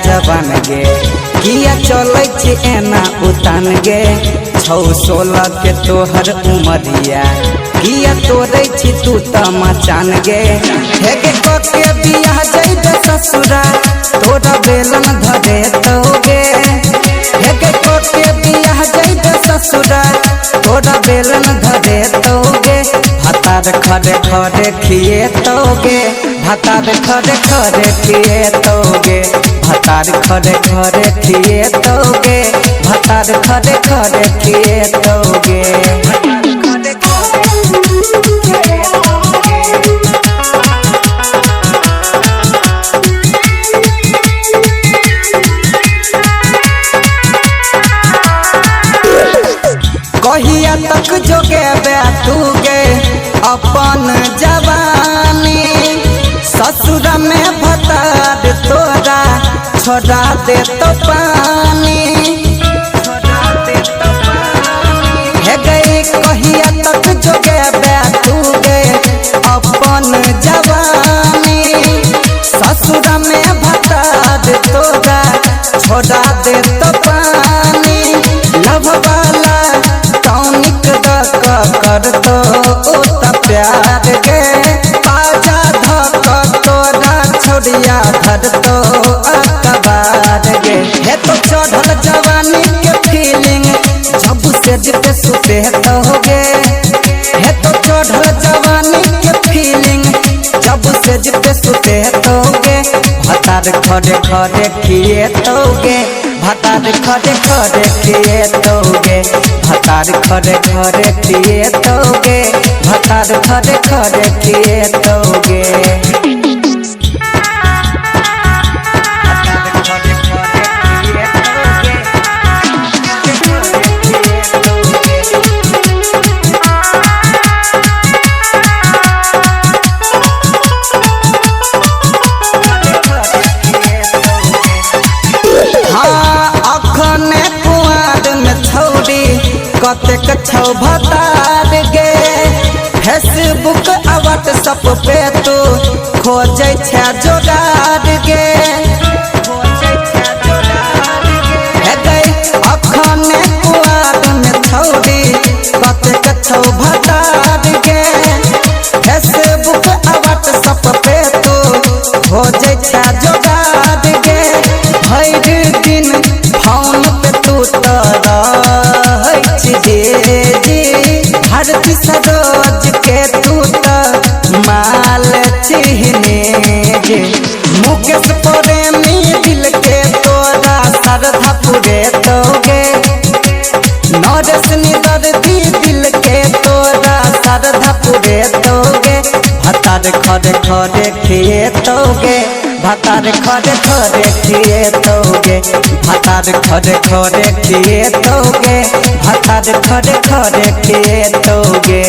जवान गे किया चलै छी एना उतान गे 6-16 के तोहर उमरिया किया तोड़ै छी तू त मचान गे हे गे के बियाह जइबे ससुरा तोरा बेलन धरे तोगे हे गे के बियाह जइबे ससुरा तोरा बेलन धरे तोगे भातार खड़े खड़े खिए तोगे भातार खड़े खड़े खिए तोगे भातार खड़े खड़े खिए तोगे भातार खड़े खड़े खिए तोगे कहिया तक जोगे बैठूगे अपन जवानी ससुर में भतार तोरा छोड़ा दे तो पानी हे गई कहिया तक जोगे बैठूगे अपन जवानी ससुर में भतार तोरा छोड़ा दे तो पानी लव वाला कर तो उता प्यार गे बाजा धक तोरा छोड़िया धर तो अकबार गे हे तो चढ़ल जवानी के फीलिंग जब से जिते सुते तोगे हे तो चढ़ल जवानी के फीलिंग जब से जिते सुते तोगे भातार खड़े खड़े खिए तोगे भातार खड़े खड़े खिए तोगे भातार खड़े खड़े खिए तोगे भातार खड़े खड़े खिए तोगे कतेक छौ भतार गे फेसबुक आ व्हाट्सएप पे तू खोजे छै जोगार गे हे गई अखने कुआर में छौड़ी कतेक छौ भतार गे फेसबुक आ व्हाट्सएप पे तू खोजे छै जोगार गे भर दिन फोन पे तू तोरा भारती सरोज के तू तो माल चिहने गे मुकेश प्रेमी दिल के तोरा श्रद्धा पूरे तोगे नरेश निदर्दी दिल के तोरा श्रद्धा पूरे तोगे भातार खड़े खड़े खिए तोगे भातार खड़े खड़े खिए तोगे भातार खड़े खड़े खिए तोगे भातार खड़े खड़े खिए तोगे।